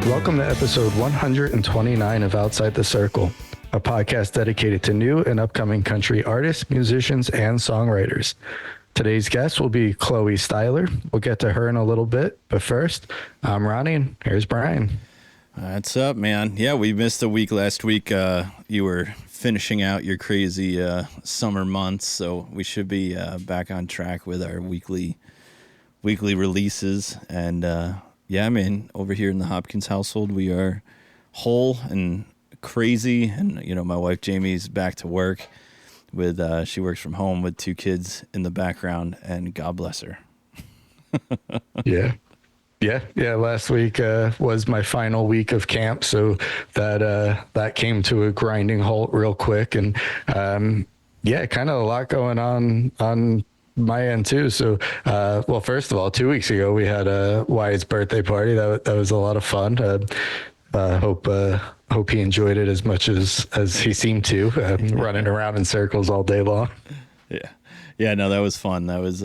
Welcome to episode 129 of Outside the Circle, a podcast dedicated to new and upcoming country artists, musicians, and songwriters. Today's guest will be Chloe Styler. We'll get to her in a little bit, but first, I'm Ronnie, and here's Brian. What's up, man? Yeah, we missed a week last week. You were finishing out your crazy summer months, so we should be back on track with our weekly releases. And yeah, man, over here in the Hopkins household, we are whole and crazy. And you know, my wife Jamie's back to work with she works from home with 2 kids in the background, and God bless her. Yeah. Last week was my final week of camp, so that came to a grinding halt real quick, and yeah, kind of a lot going on my end too. So, well, first of all, 2 weeks ago we had Wyatt's birthday party. That was a lot of fun. Hope he enjoyed it as much as he seemed to, running around in circles all day long. Yeah. No, that was fun. That was,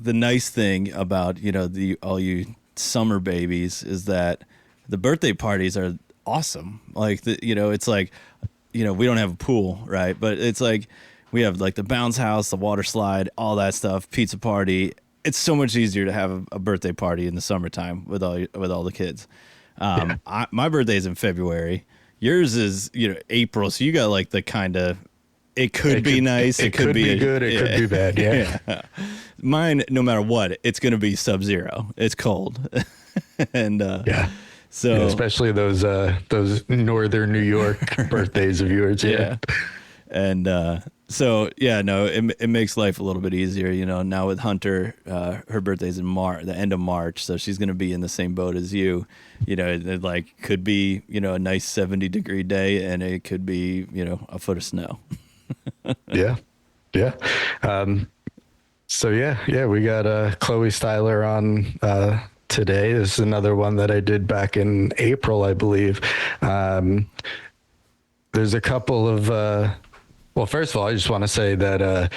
the nice thing about, all you summer babies is that the birthday parties are awesome. Like, it's like, we don't have a pool, right? But it's like we have like the bounce house, the water slide, all that stuff, pizza party. It's so much easier to have a birthday party in the summertime with all the kids. My birthday is in February. Yours is, April. So you got like the kind of, it could be nice. It could be good. It could be bad. Yeah. Mine, no matter what, it's going to be sub-zero. It's cold. And so especially those northern New York birthdays of yours. Yeah. And so it makes life a little bit easier. Now with Hunter, her birthday's in the end of March, so she's going to be in the same boat as you. It like could be a nice 70-degree day, and it could be a foot of snow. Yeah. So we got Chloe Styler on today. This is another one that I did back in April, I believe. There's a couple of well, first of all, I just want to say that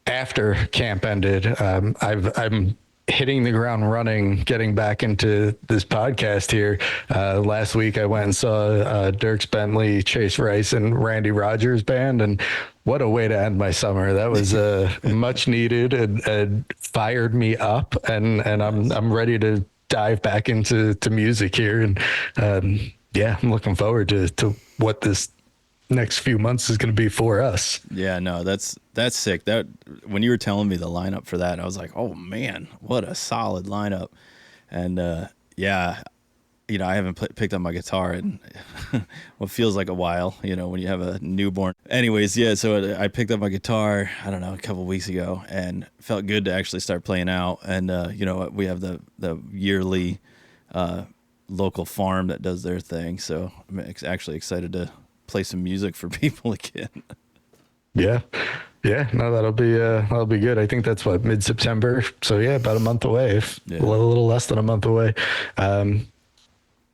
after camp ended, I'm hitting the ground running, getting back into this podcast here. Last week I went and saw Dierks Bentley, Chase Rice, and Randy Rogers band, and what a way to end my summer. That was much needed and fired me up, and I'm ready to dive back into music here. And I'm looking forward to what this next few months is going to be for us. Yeah, no, that's sick. That when you were telling me the lineup for that, I was like, oh man, what a solid lineup. And I haven't picked up my guitar in what feels like a while, when you have a newborn. Anyways, so I picked up my guitar, I don't know, a couple weeks ago, and felt good to actually start playing out. And we have the yearly local farm that does their thing, so I'm actually excited to play some music for people again. Yeah, no, that'll be good. I think that's mid-September. So yeah, about a month away, a little less than a month away. But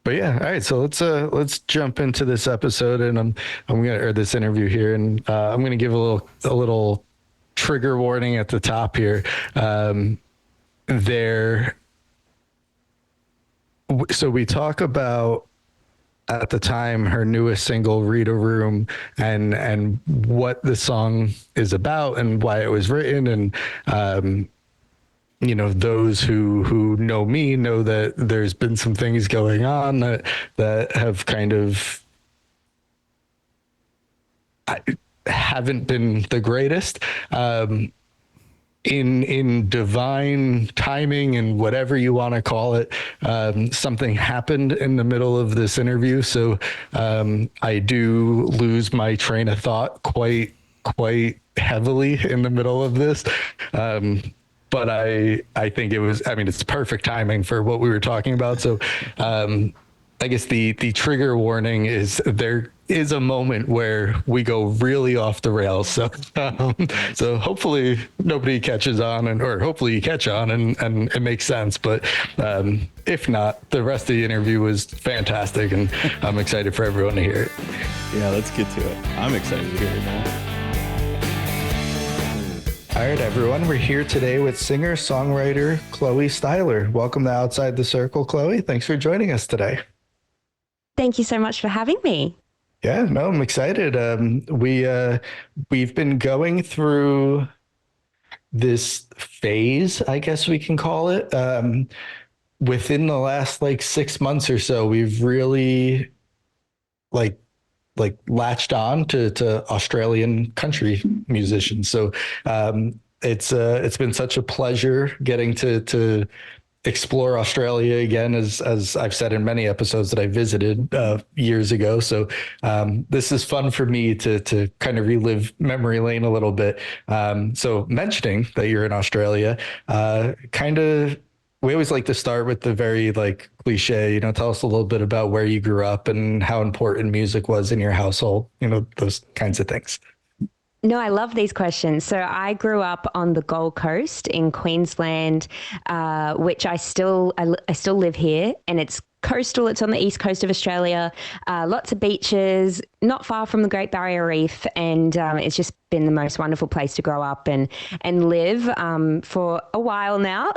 yeah, all right. So let's jump into this episode, and or this interview here, and I'm gonna give a little trigger warning at the top here. So we talk about, at the time, her newest single, Read a Room, and what the song is about and why it was written. And, those who know me know that there's been some things going on that have kind of haven't been the greatest. In divine timing and whatever you want to call it, something happened in the middle of this interview. So I do lose my train of thought quite heavily in the middle of this. But I think it's perfect timing for what we were talking about. So I guess the trigger warning is there is a moment where we go really off the rails. So hopefully nobody catches on, or hopefully you catch on and it makes sense. But if not, the rest of the interview was fantastic, and I'm excited for everyone to hear it. Yeah, let's get to it. I'm excited to hear it now. All right, everyone. We're here today with singer-songwriter Chloe Styler. Welcome to Outside the Circle, Chloe. Thanks for joining us today. Thank you so much for having me. Yeah, no, I'm excited. We've been going through this phase, I guess we can call it. Within the last like 6 months or so, we've really like latched on to Australian country musicians. So it's been such a pleasure getting to explore Australia again, as I've said in many episodes that I visited years ago. So this is fun for me to kind of relive memory lane a little bit. So mentioning that you're in Australia, kind of. We always like to start with the very like cliche, tell us a little bit about where you grew up and how important music was in your household, those kinds of things. No, I love these questions. So I grew up on the Gold Coast in Queensland, which I still live here, and it's coastal. It's on the east coast of Australia. Lots of beaches, not far from the Great Barrier Reef, and it's just been the most wonderful place to grow up and live for a while now.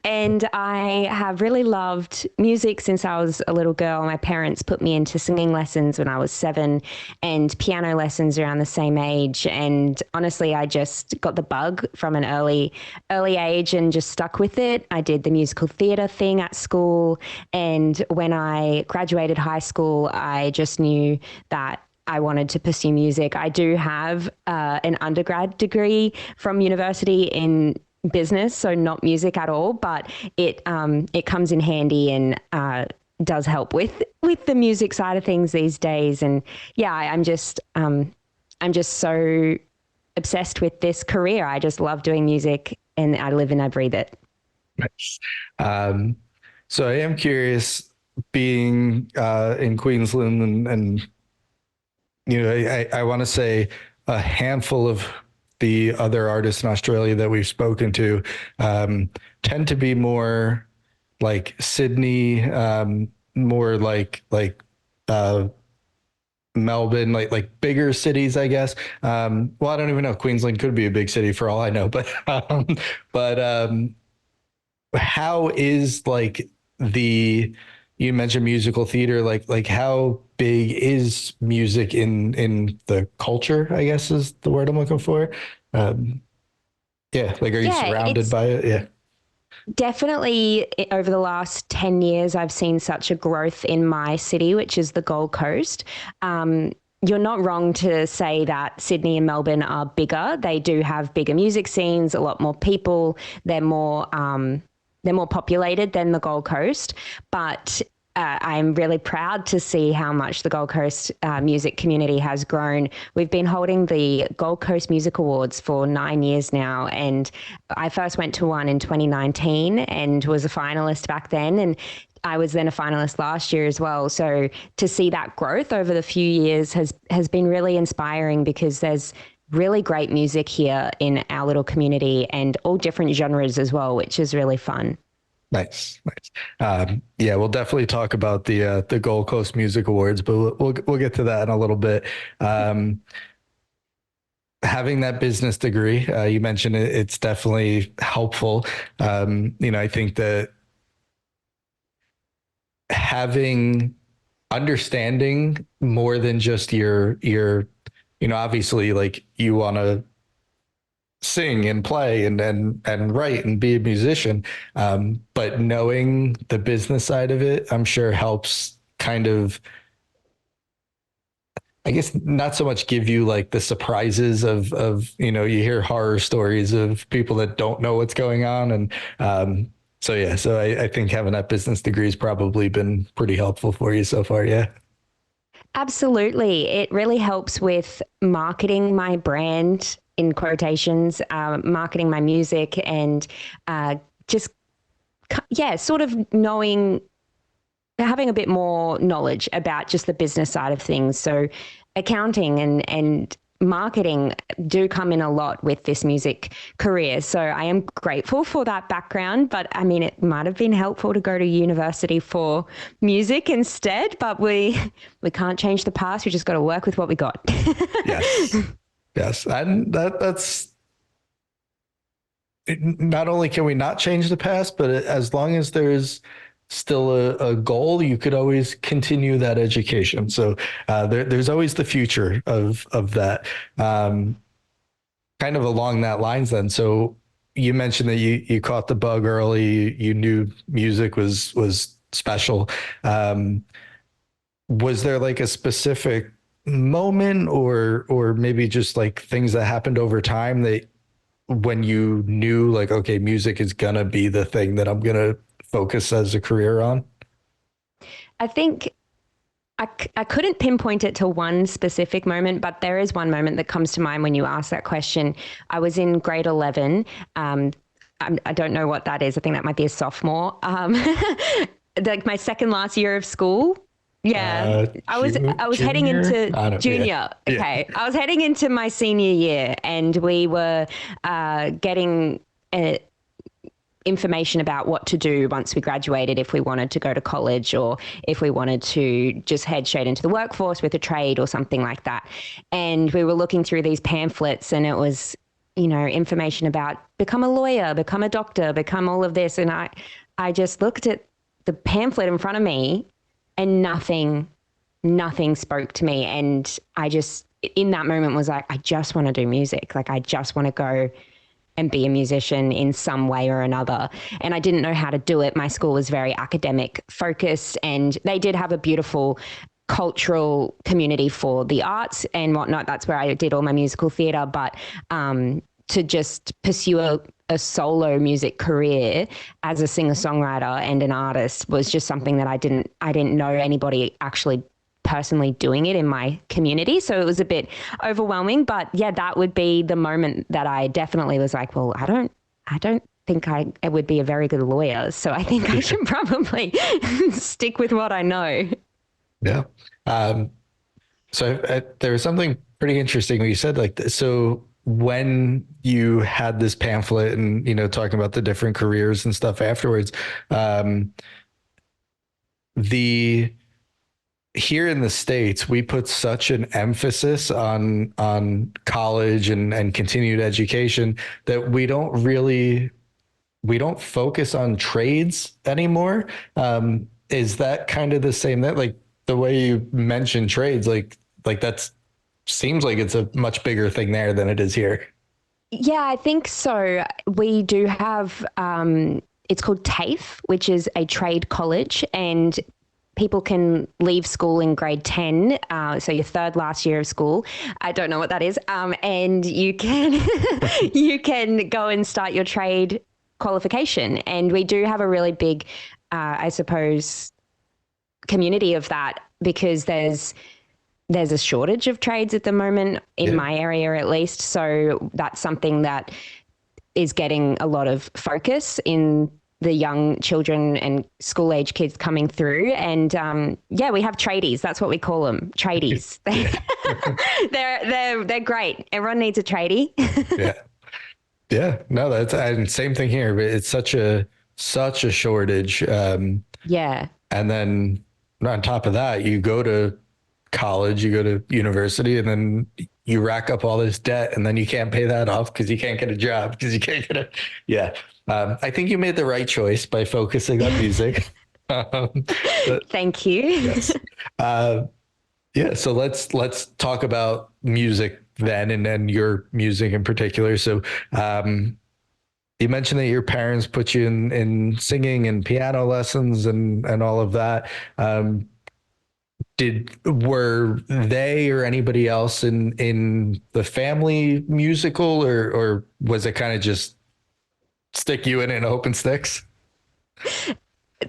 And I have really loved music since I was a little girl. My parents put me into singing lessons when I was 7 and piano lessons around the same age. And honestly, I just got the bug from an early age and just stuck with it. I did the musical theatre thing at school. And when I graduated high school, I just knew that I wanted to pursue music. I do have an undergrad degree from university in business, so not music at all, but it comes in handy and does help with the music side of things these days. And yeah, I'm just so obsessed with this career. I just love doing music, and I live and I breathe it. Nice. So I am curious, being in Queensland and I want to say a handful of the other artists in Australia that we've spoken to tend to be more like Sydney, more like Melbourne, like bigger cities, I guess. Well, I don't even know. Queensland could be a big city for all I know, but how is like you mentioned musical theater, like how big is music in the culture, I guess is the word I'm looking for. Yeah, like are you surrounded by it? Yeah. Definitely over the last 10 years, I've seen such a growth in my city, which is the Gold Coast. You're not wrong to say that Sydney and Melbourne are bigger. They do have bigger music scenes, a lot more people. They're more populated than the Gold Coast, but I'm really proud to see how much the Gold Coast music community has grown. We've been holding the Gold Coast Music Awards for 9 years now, and I first went to one in 2019 and was a finalist back then, and I was then a finalist last year as well. So to see that growth over the few years has been really inspiring, because there's really great music here in our little community and all different genres as well, which is really fun. Nice. Yeah, we'll definitely talk about the Gold Coast Music Awards, but we'll get to that in a little bit. Having that business degree, you mentioned it's definitely helpful. I think that having understanding more than just your obviously like you want to sing and play and write and be a musician. But knowing the business side of it, I'm sure helps kind of, I guess, not so much give you like the surprises of you hear horror stories of people that don't know what's going on. And so I think having that business degree has probably been pretty helpful for you so far. Yeah. Absolutely. It really helps with marketing my brand, in quotations, marketing my music, and sort of having a bit more knowledge about just the business side of things. So accounting and marketing do come in a lot with this music career. So I am grateful for that background, but I mean, it might have been helpful to go to university for music instead, but we can't change the past. We just got to work with what we got. Yes. Yes. And that's not only can we not change the past, but as long as there's still a goal, you could always continue that education. So there's always the future of that. Kind of along that lines, then. So you mentioned that you caught the bug early. You knew music was special. Was there like a specific moment, or maybe just like things that happened over time that when you knew like, okay, music is gonna be the thing that I'm gonna focus as a career on? I think I couldn't pinpoint it to one specific moment, but there is one moment that comes to mind when you ask that question. I was in grade 11. I don't know what that is. I think that might be a sophomore. Like my second last year of school. Yeah, I was heading into junior. Yeah. Okay, I was heading into my senior year, and we were getting information about what to do once we graduated, if we wanted to go to college or if we wanted to just head straight into the workforce with a trade or something like that. And we were looking through these pamphlets, and it was, information about become a lawyer, become a doctor, become all of this. And I just looked at the pamphlet in front of me, and nothing spoke to me. And I just, in that moment, was like, I just want to do music. Like, I just want to go and be a musician in some way or another. And I didn't know how to do it. My school was very academic focused, and they did have a beautiful cultural community for the arts and whatnot. That's where I did all my musical theatre. But to just pursue a solo music career as a singer-songwriter and an artist was just something that I didn't know anybody actually personally doing it in my community. So it was a bit overwhelming, but yeah, that would be the moment that I definitely was like, well, I don't think I would be a very good lawyer. So I think I should probably stick with what I know. Yeah. So there was something pretty interesting when you said like this. So when you had this pamphlet and, talking about the different careers and stuff afterwards, here in the States, we put such an emphasis on college and continued education that we don't focus on trades anymore. Is that kind of the same, that like the way you mentioned trades, like that's seems like it's a much bigger thing there than it is here? Yeah, I think so. We do have, it's called TAFE, which is a trade college, and people can leave school in grade 10, so your third last year of school. I don't know what that is. And you can you can go and start your trade qualification. And we do have a really big, I suppose, community of that, because there's a shortage of trades at the moment in my area, at least. So that's something that is getting a lot of focus in the young children and school age kids coming through. And we have tradies. That's what we call them, tradies. They're great. Everyone needs a tradie. Yeah. No, that's and same thing here. But it's such a shortage. Yeah. And then on top of that, you go to college, you go to university, and then you rack up all this debt, and then you can't pay that off because you can't get a job, because you can't get a, yeah. I think you made the right choice by focusing on music. Thank you. Yes. Yeah. So let's talk about music then, and then your music in particular. So, you mentioned that your parents put you in singing and piano lessons and all of that. Were they or anybody else in the family musical, or was it kind of just stick you in it and hope and sticks?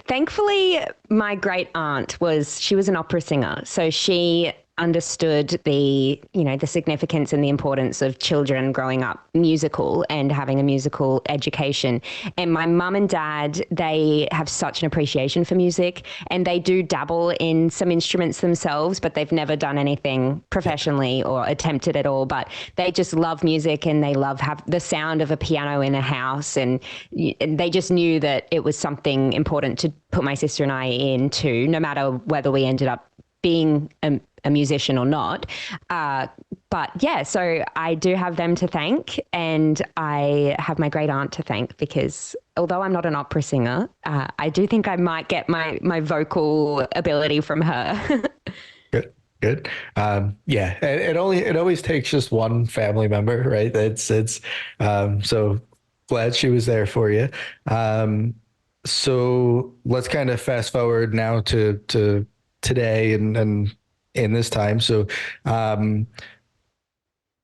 Thankfully, my great aunt she was an opera singer. So she understood the significance and the importance of children growing up musical and having a musical education. And my mum and dad, they have such an appreciation for music, and they do dabble in some instruments themselves, but they've never done anything professionally or attempted at all. But they just love music, and they love have the sound of a piano in a house. And they just knew that it was something important to put my sister and I into, no matter whether we ended up being a musician or not. But But yeah, so I do have them to thank, and I have my great aunt to thank because although I'm not an opera singer, I do think I might get my vocal ability from her. Good, good. Yeah, it always takes just one family member, right? So glad she was there for you. So let's kind of fast forward now to today and in this time. So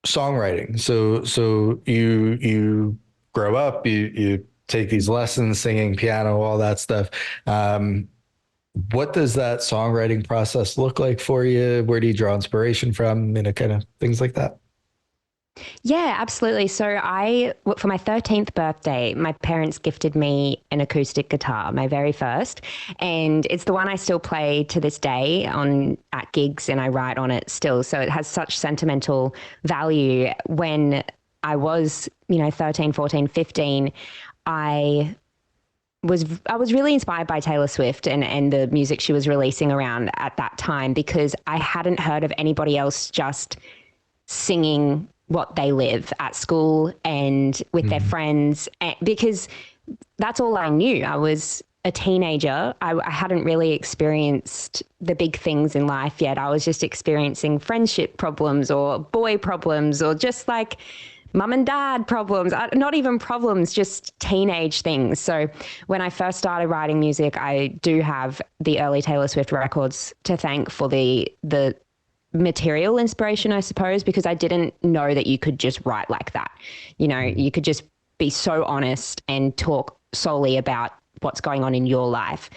songwriting. So you grow up, you take these lessons, singing, piano, all that stuff. What does that songwriting process look like for you? Where do you draw inspiration from? Kind of things like that. Yeah, absolutely. So for my 13th birthday, my parents gifted me an acoustic guitar, my very first, and it's the one I still play to this day at gigs, and I write on it still. So it has such sentimental value. When I was, 13, 14, 15, I was really inspired by Taylor Swift and the music she was releasing around at that time because I hadn't heard of anybody else just singing what they live at school and with their friends, because that's all I knew. I was a teenager. I hadn't really experienced the big things in life yet. I was just experiencing friendship problems or boy problems or just like mum and dad problems, not even problems, just teenage things. So when I first started writing music, I do have the early Taylor Swift records to thank for the material inspiration, I suppose, because I didn't know that you could just write like that. You could just be so honest and talk solely about what's going on in your life.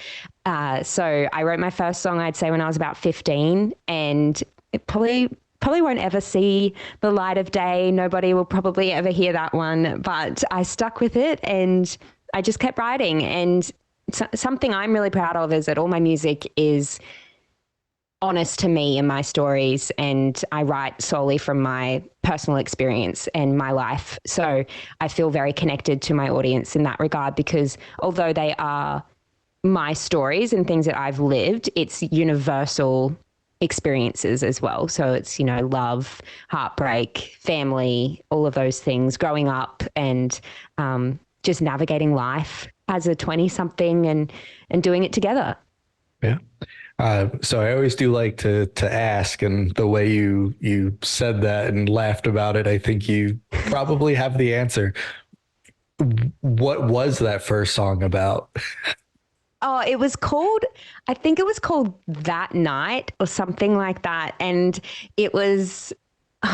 So I wrote my first song, I'd say, when I was about 15, and it probably won't ever see the light of day. Nobody will probably ever hear that one, but I stuck with it and I just kept writing. And something I'm really proud of is that all my music is honest to me and my stories, and I write solely from my personal experience and my life. So I feel very connected to my audience in that regard, because although they are my stories and things that I've lived, it's universal experiences as well. So it's, love, heartbreak, family, all of those things, growing up and just navigating life as a 20-something and doing it together. Yeah. So I always do like to ask, and the way you said that and laughed about it, I think you probably have the answer. What was that first song about? Oh, I think it was called That Night or something like that. And I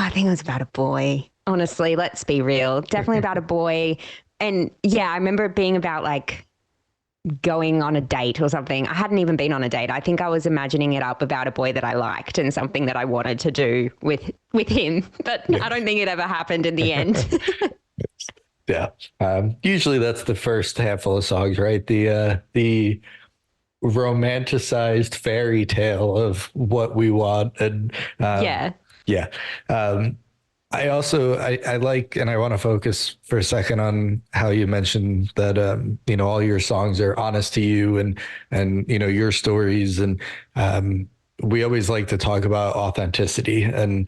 think it was about a boy. Honestly, let's be real. Definitely about a boy. And yeah, I remember it being about like going on a date or something. I hadn't even been on a date. I think I was imagining it up about a boy that I liked and something that I wanted to do with him. But I don't think it ever happened in the end. Yeah. Usually that's the first handful of songs, right? The romanticized fairy tale of what we want. And Yeah. yeah. I like, and I want to focus for a second on how you mentioned that, all your songs are honest to you and, your stories. And, we always like to talk about authenticity and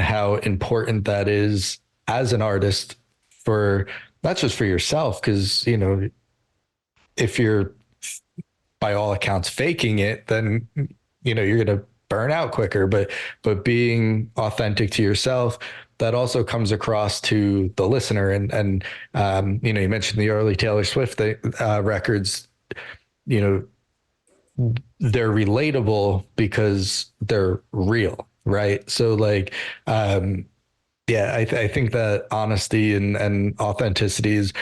how important that is as an artist, for not just for yourself, because, if you're by all accounts faking it, then, you're going to burn out quicker, but being authentic to yourself, that also comes across to the listener. And you mentioned the early Taylor Swift records, they're relatable because they're real, right? So like, yeah, I think that honesty and authenticity is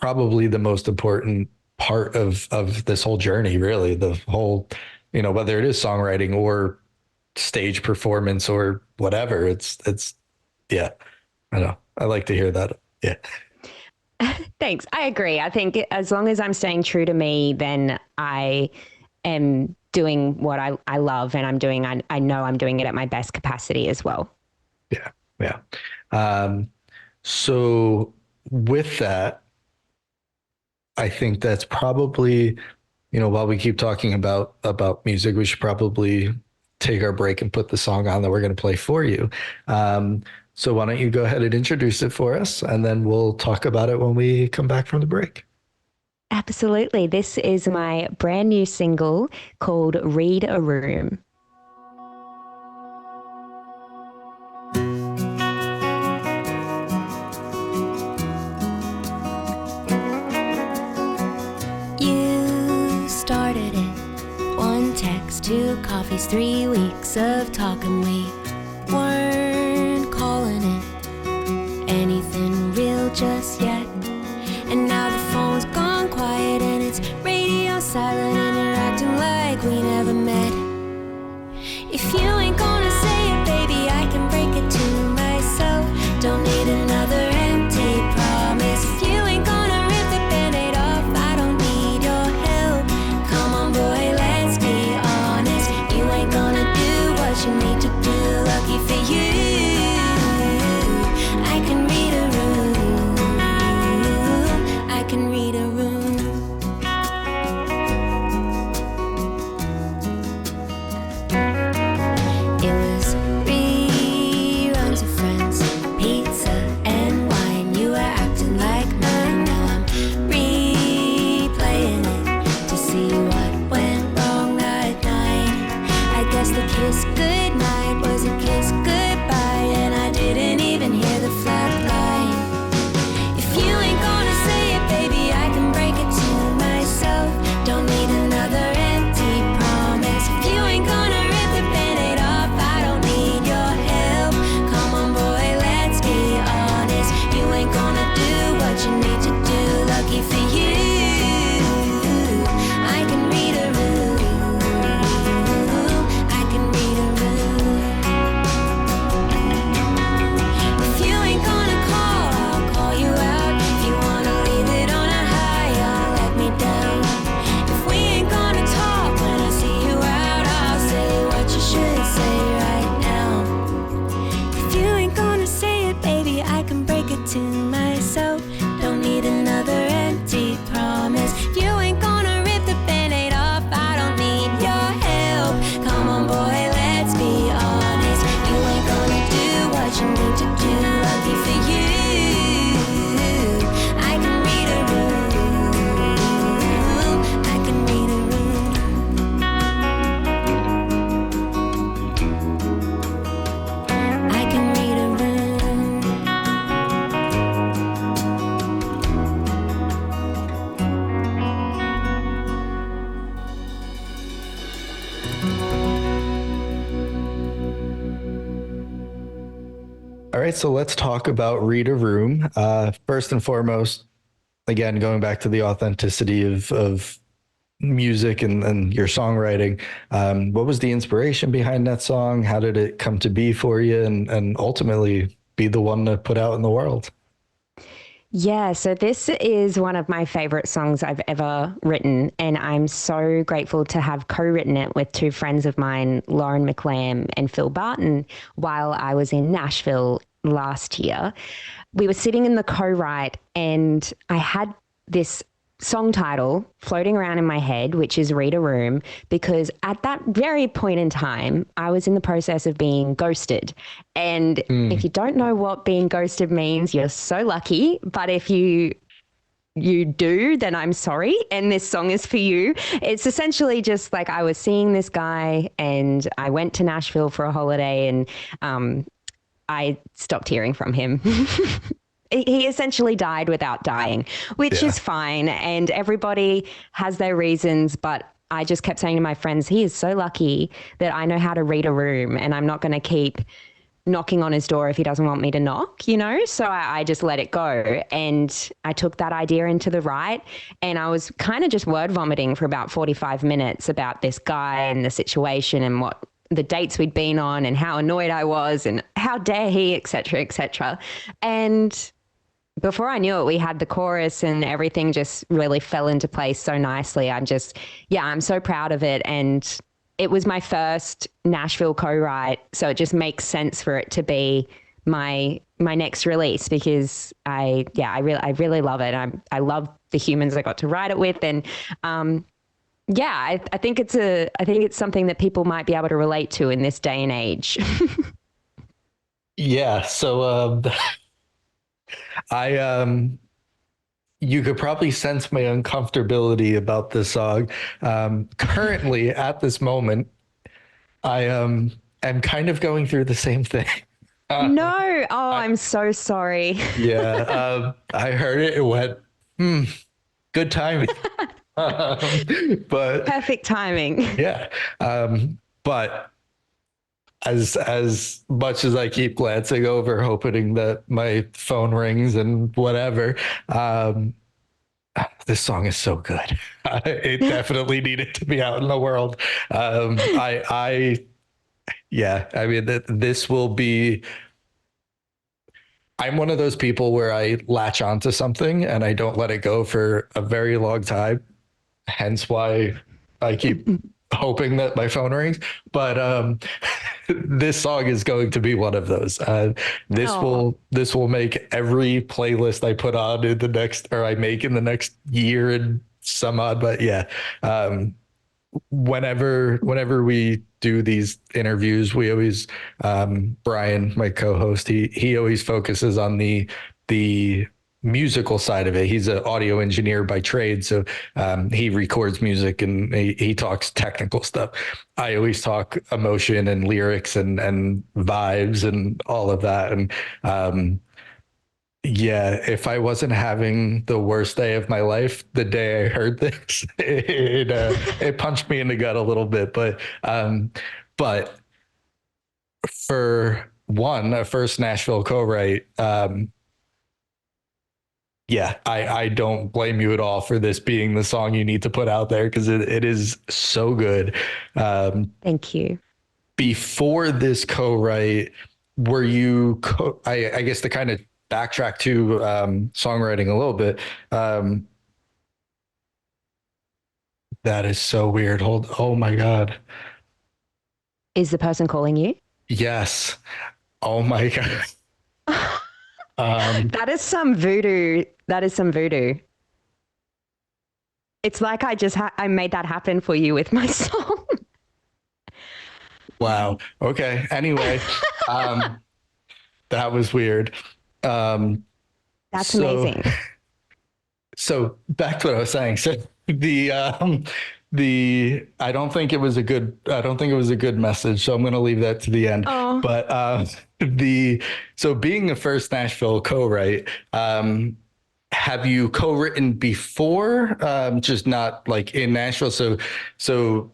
probably the most important part of this whole journey, really. The whole, whether it is songwriting or stage performance or whatever, it's yeah, I know. I like to hear that. Yeah. Thanks. I agree. I think as long as I'm staying true to me, then I am doing what I love, and I know I'm doing it at my best capacity as well. Yeah. Yeah. So with that, I think that's probably, while we keep talking about music, we should probably take our break and put the song on that we're going to play for you. So why don't you go ahead and introduce it for us, and then we'll talk about it when we come back from the break. Absolutely. This is my brand new single called Read a Room. You started it. One text, 2 coffees, 3 weeks of talking. We weren't calling it anything real just yet. And now the phone's gone quiet and it's radio silent, and you're acting like we never met. If you ain't gonna say it, baby, I can break it to myself. Don't need another empty promise. If you ain't gonna rip the band-aid off, I don't need your help. Come on, boy, let's be honest. You ain't gonna do what you need to do. Lucky for you, I can read a room. I can read a room. It was reruns of Friends, pizza and wine. You were acting like mine. Now I'm replaying it to see what went wrong that night. I guess the kiss goodnight was a kiss goodbye, and I didn't even hear the flat line. If you ain't gonna say it, baby, I can break it to myself. Don't need another empty promise. If you ain't gonna rip the band-aid off, I don't need your help. Come on, boy, let's be honest. You ain't gonna do what you need to do. Lucky for you, I can read a room. I can read a room. If you ain't gonna call, I'll call you out. If you wanna leave it on a high, I'll let me down. If we ain't gonna talk when I see you out, I'll say what you should say right now. If you ain't gonna say it, baby, I can break it to myself. Don't need another empty promise. If you ain't gonna rip the band-aid off, I don't need your help. Come on, boy, let's be honest. You ain't gonna do what you need to do. Lucky for you, I can read a room. I can read a room. I can read a room. All right, so let's talk about Read a Room. First and foremost, again, going back to the authenticity of music and your songwriting, what was the inspiration behind that song? How did it come to be for you, and ultimately be the one to put out in the world? Yeah, so this is one of my favorite songs I've ever written, and I'm so grateful to have co-written it with 2 friends of mine, Lauren McLam and Phil Barton, while I was in Nashville last year. We were sitting in the co-write, and I had this song title floating around in my head, which is Read a Room, because at that very point in time, I was in the process of being ghosted. And if you don't know what being ghosted means, you're so lucky. But if you do, then I'm sorry. And this song is for you. It's essentially just like I was seeing this guy and I went to Nashville for a holiday, and I stopped hearing from him. He essentially died without dying, which is fine. And everybody has their reasons. But I just kept saying to my friends, he is so lucky that I know how to read a room, and I'm not going to keep knocking on his door if he doesn't want me to knock, you know? So I just let it go. And I took that idea into the write, and I was kind of just word vomiting for about 45 minutes about this guy and the situation and what the dates we'd been on and how annoyed I was and how dare he, et cetera, et cetera. And before I knew it, we had the chorus and everything just really fell into place so nicely. I'm so proud of it. And it was my first Nashville co-write, so it just makes sense for it to be my next release, because I really love it. I love the humans I got to write it with, and I think it's something that people might be able to relate to in this day and age. Yeah. So I you could probably sense my uncomfortability about this song. Currently, at this moment, I am kind of going through the same thing. No. Oh, I, I'm so sorry. yeah, I heard it. It went, hmm, good timing. Um, but Perfect timing. yeah, but as much as I keep glancing over, hoping that my phone rings and whatever, um, this song is so good. It definitely needed to be out in the world. Yeah, I mean, this will be. I'm one of those people where I latch onto something and I don't let it go for a very long time. Hence why I keep hoping that my phone rings. But this song is going to be one of those. Oh, This will make every playlist I put on in the next or I make in the next year and some odd. But yeah, um, whenever we do these interviews, we always Brian, my co-host, he always focuses on the musical side of it. He's an audio engineer by trade, so he records music and he talks technical stuff. I always talk emotion and lyrics and vibes and all of that. And yeah, if I wasn't having the worst day of my life the day I heard this, it punched me in the gut a little bit. But for one, a first Nashville co-write, yeah, I don't blame you at all for this being the song you need to put out there because it is so good. thank you. Before this co-write, were you I guess to kind of backtrack to songwriting a little bit. That is so weird. Hold, oh my God. Is the person calling you? Yes. Oh my God. Um, That is some voodoo. That is some voodoo. It's like I made that happen for you with my song. wow. Okay. Anyway, um, that was weird. Um, That's so amazing. so back to what I was saying. So the I don't think it was a good message. So I'm going to leave that to the end. Oh, But the so being the first Nashville co-write, have you co-written before? Just not like in Nashville. So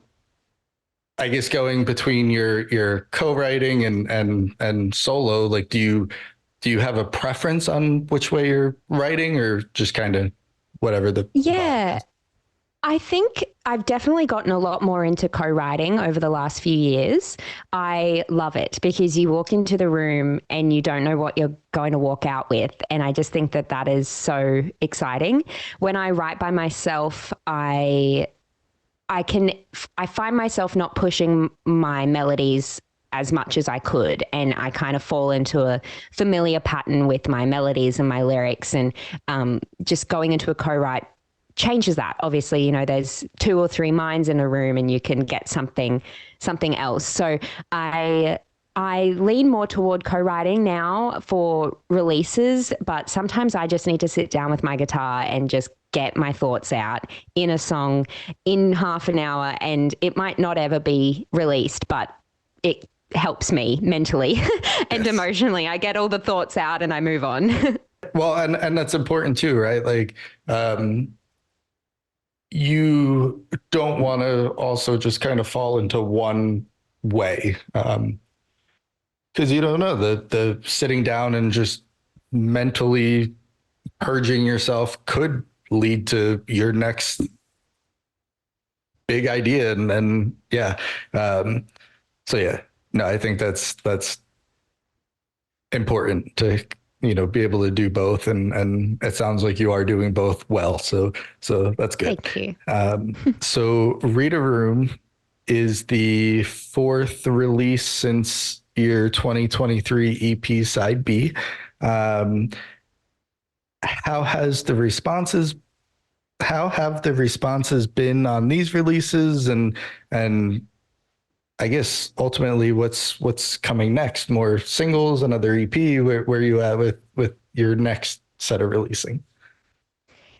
I guess going between your co-writing and solo, like do you have a preference on which way you're writing or just kind of whatever the vibe yeah. is? I think I've definitely gotten a lot more into co-writing over the last few years. I love it because you walk into the room and you don't know what you're going to walk out with. And I just think that that is so exciting. When I write by myself, I find myself not pushing my melodies as much as I could. And I kind of fall into a familiar pattern with my melodies and my lyrics. And just going into a co-write changes that. Obviously, you know, there's two or three minds in a room and you can get something else. So I lean more toward co-writing now for releases, but sometimes I just need to sit down with my guitar and just get my thoughts out in a song in half an hour, and it might not ever be released, but it helps me mentally and Yes. emotionally. I get all the thoughts out and I move on. Well, and that's important too, right? Like, you don't want to also just kind of fall into one way, because you don't know the sitting down and just mentally purging yourself could lead to your next big idea, and yeah, so yeah, no, I think that's important to be able to do both, and it sounds like you are doing both well, so that's good. Thank you. So Read a Room is the fourth release since your 2023 EP side B. um, how has the responses how have the responses been on these releases, and I guess ultimately what's coming next? More singles, another EP? Where are you at with your next set of releasing?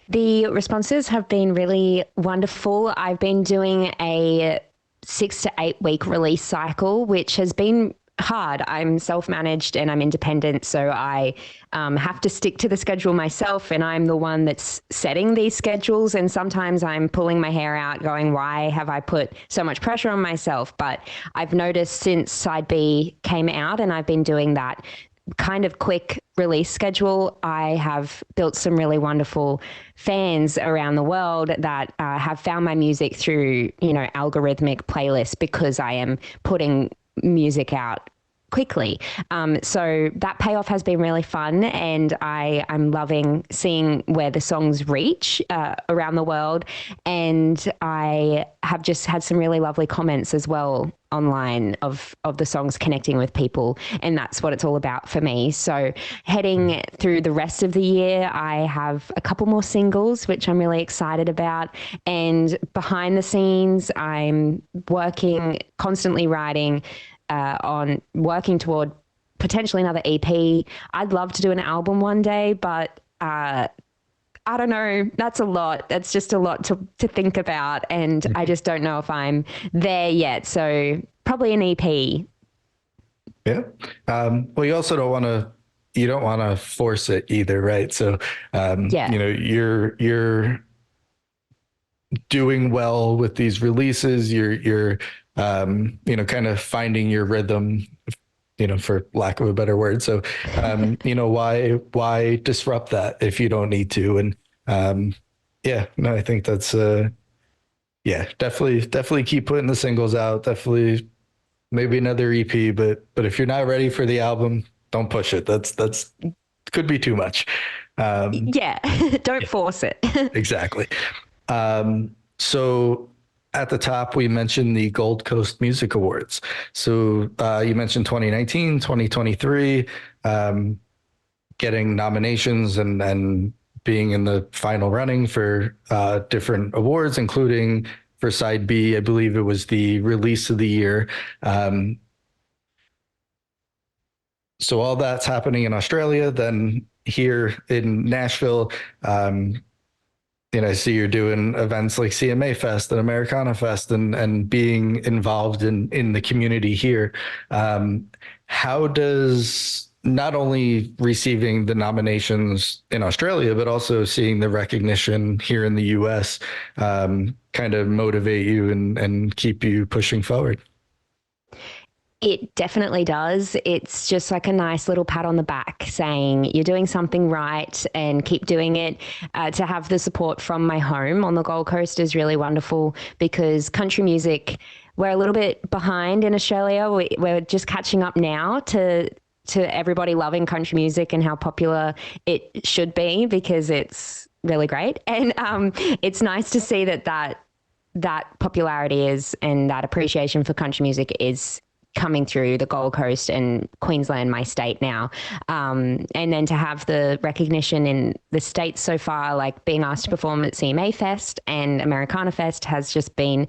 The responses have been really wonderful. I've been doing a 6 to 8 week release cycle, which has been hard. I'm self managed and I'm independent. So I have to stick to the schedule myself. And I'm the one that's setting these schedules. And sometimes I'm pulling my hair out going, why have I put so much pressure on myself? But I've noticed since Side B came out and I've been doing that kind of quick release schedule, I have built some really wonderful fans around the world that have found my music through, algorithmic playlists because I am putting music out quickly. So that payoff has been really fun, and I'm loving seeing where the songs reach around the world. And I have just had some really lovely comments as well online of the songs connecting with people, and that's what it's all about for me. So heading through the rest of the year, I have a couple more singles which I'm really excited about, and behind the scenes I'm constantly writing on working toward potentially another EP. I'd love to do an album one day, but I don't know. That's a lot. That's just a lot to think about. And I just don't know if I'm there yet. So probably an EP. Yeah. Well, you don't want to force it either, right? So, Yeah. you're doing well with these releases. You're kind of finding your rhythm, for lack of a better word. So, why disrupt that if you don't need to? And, yeah, no, I think that's, yeah, definitely keep putting the singles out. Definitely maybe another EP, but if you're not ready for the album, don't push it. That's could be too much. Yeah. Don't force it. Exactly. So at the top, we mentioned the Gold Coast Music Awards. So you mentioned 2019, 2023, getting nominations and being in the final running for different awards, including for Side B, I believe it was the release of the year. So all that's happening in Australia. Then here in Nashville, I see you're doing events like CMA Fest and Americana Fest and being involved in the community here. How does not only receiving the nominations in Australia, but also seeing the recognition here in the US kind of motivate you and keep you pushing forward? It definitely does. It's just like a nice little pat on the back saying you're doing something right and keep doing it. To have the support from my home on the Gold Coast is really wonderful because country music, we're a little bit behind in Australia. We're just catching up now to everybody loving country music and how popular it should be because it's really great. And it's nice to see that popularity is and that appreciation for country music is coming through the Gold Coast and Queensland, my state now. And then to have the recognition in the States so far, like being asked to perform at CMA Fest and Americana Fest has just been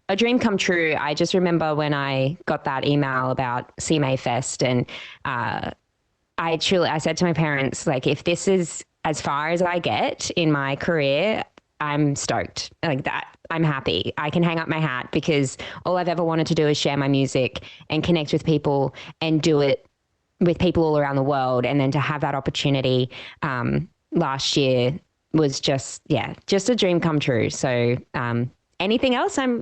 a dream come true. I just remember when I got that email about CMA Fest and I said to my parents, like, if this is as far as I get in my career, I'm stoked like that. I'm happy. I can hang up my hat because all I've ever wanted to do is share my music and connect with people and do it with people all around the world. And then to have that opportunity last year was just a dream come true. So anything else, I'm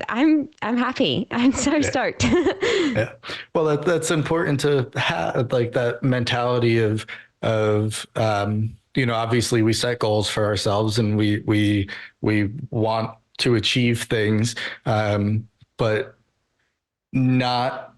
happy. I'm so stoked. Yeah. Well, that's important to have, like that mentality of obviously we set goals for ourselves and we want to achieve things, but not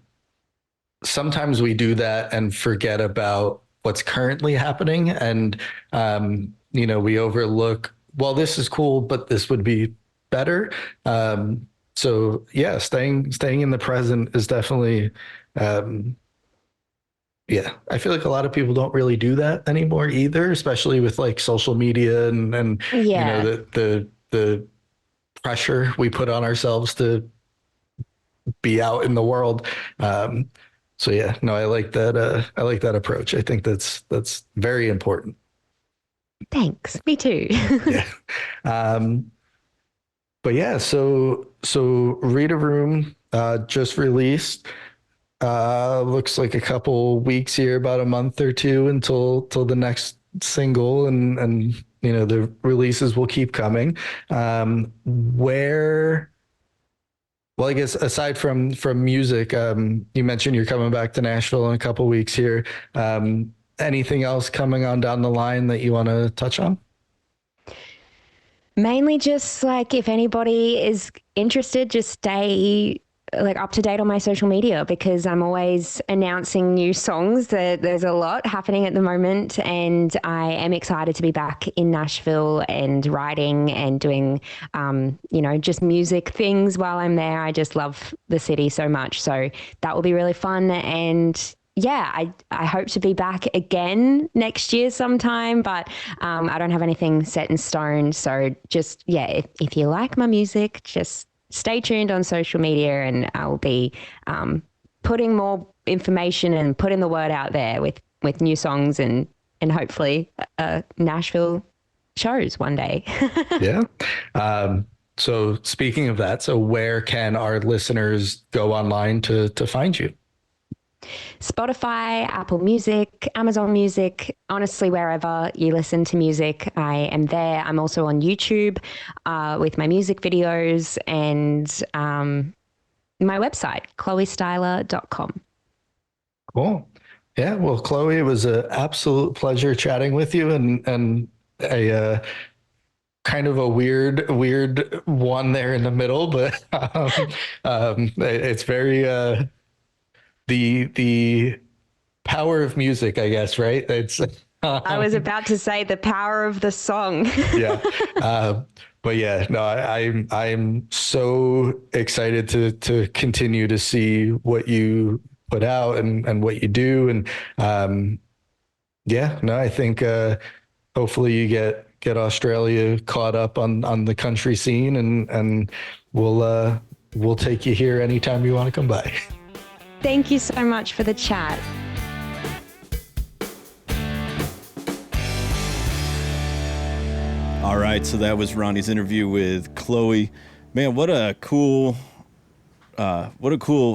sometimes we do that and forget about what's currently happening. And, we overlook, well, this is cool, but this would be better. So yeah, staying in the present is definitely, yeah, I feel like a lot of people don't really do that anymore either, especially with like social media and Yeah. the pressure we put on ourselves to be out in the world. So yeah, no, I like that. I like that approach. I think that's very important. Thanks. Me too. Yeah. Um, but yeah, so Read a Room just released. Looks like a couple weeks here, about a month or two till the next single, and you know the releases will keep coming. Where Well, I guess aside from music, you mentioned you're coming back to Nashville in a couple weeks here. Anything else coming on down the line that you want to touch on? Mainly just like if anybody is interested, just stay like up to date on my social media because I'm always announcing new songs. There's a lot happening at the moment, and I am excited to be back in Nashville and writing and doing, just music things while I'm there. I just love the city so much, so that will be really fun. And yeah, I hope to be back again next year sometime, but I don't have anything set in stone. So just, yeah, if you like my music, just stay tuned on social media and I'll be putting more information and putting the word out there with new songs and hopefully Nashville shows one day. Yeah. So speaking of that, so where can our listeners go online to find you? Spotify, Apple Music, Amazon Music, honestly, wherever you listen to music, I am there. I'm also on YouTube with my music videos and my website, chloestyler.com. Cool. Yeah. Well, Chloe, it was an absolute pleasure chatting with you and a kind of a weird one there in the middle, but it's very the power of music, I guess, right? It's I was about to say the power of the song. yeah. But yeah, no, I'm so excited to continue to see what you put out and what you do. And yeah, no, I think hopefully you get Australia caught up on the country scene and we'll take you here anytime you want to come by. Thank you so much for the chat. All right, so that was Ronnie's interview with Chloe. Man, what a cool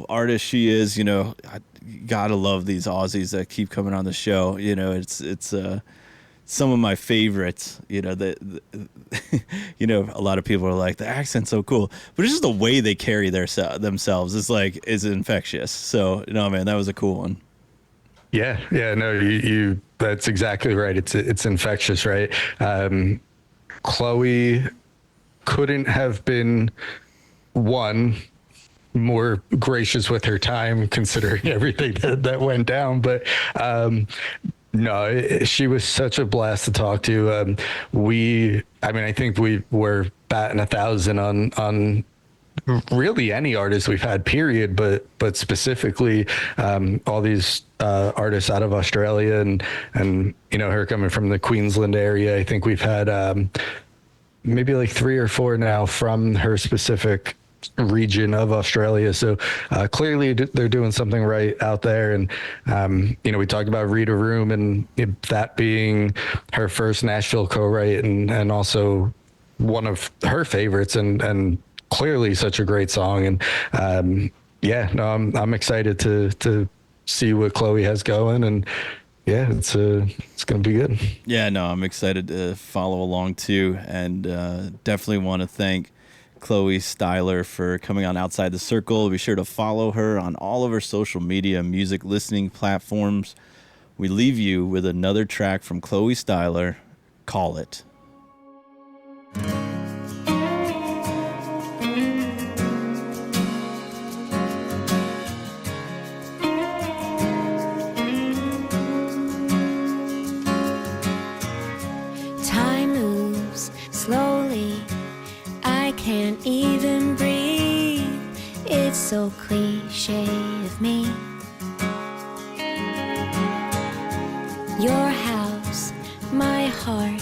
artist she is. You know, I gotta love these Aussies that keep coming on the show. You know, it's some of my favorites. You know, a lot of people are like, the accent's so cool, but it's just the way they carry themselves is infectious. So, man, that was a cool one. Yeah, no, you that's exactly right. It's infectious, right? Chloe couldn't have been more gracious with her time considering everything that went down, but no, she was such a blast to talk to. I think we were batting 1,000 on really any artist we've had, period, but specifically all these artists out of Australia and her coming from the Queensland area. I think we've had maybe like 3 or 4 now from her specific region of Australia. So clearly they're doing something right out there. And we talked about Read a Room and that being her first Nashville co-write and also one of her favorites and clearly such a great song. And I'm excited to see what Chloe has going, and yeah, it's going to be good. Yeah, no, I'm excited to follow along too, and definitely want to thank Chloe Styler for coming on Outside the Circle. Be sure to follow her on all of her social media, music listening platforms. We leave you with another track from Chloe Styler, Call It. Time moves slowly, I can't even breathe. It's so cliche of me. Your house, my heart,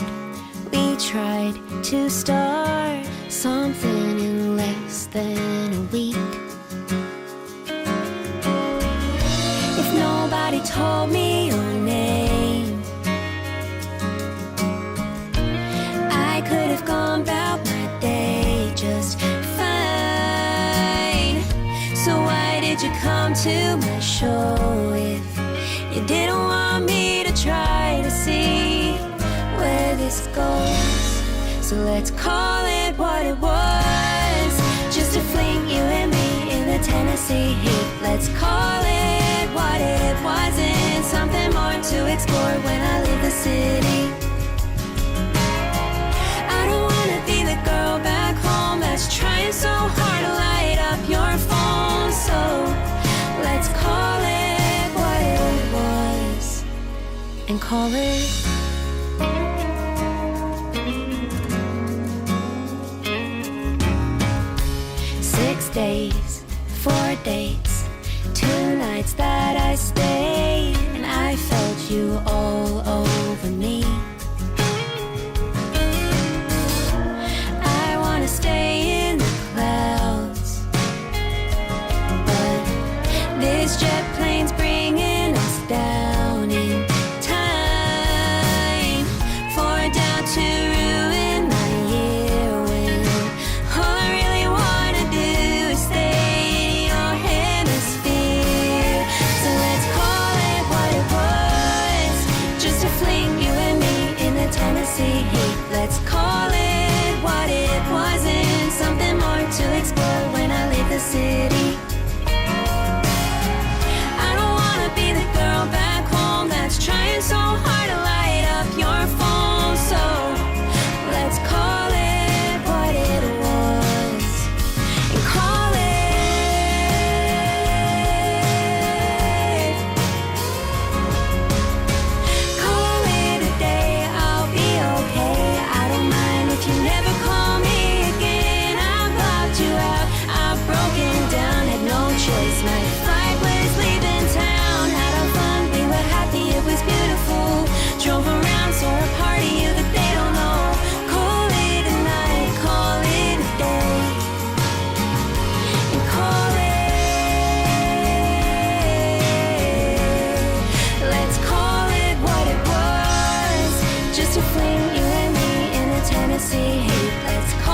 we tried to start something in less than a week. nobody told me your name. I could have gone about my day just fine. So why did you come to my show if you didn't want me to try to see where this goes? So let's call it what it was, just a fling, you and me in the Tennessee heat. Let's call it what it wasn't, something more to explore when I leave the city. I don't wanna be the girl back home that's trying so hard to light up your phone. So let's call it what it was and call it 6 days, 4 dates, 2 nights that I stayed, and I felt you all over me. I wanna stay in the clouds, but this jet plane's bringing us down in time. For a doubt to ruin my year when all I really wanna do is stay in your hemisphere. So let's call it what it was, just a fling, you and me in the Tennessee heat. Let's call it what it wasn't, something more to explore when I leave the city. I don't wanna be the girl back home that's trying so hard to light up your phone. So let's call it what it was and call it a day. I'll be okay. I don't mind if you never call me again. I've blocked you out, I've broken down, had no choice. My flight was leaving town, had our fun, we were happy, it was beautiful. Drove around, saw a part of you that they don't know. Call it a night, call it a day, and call it. Let's call it what it was, just a fling, you and me in the Tennessee heat. Let's call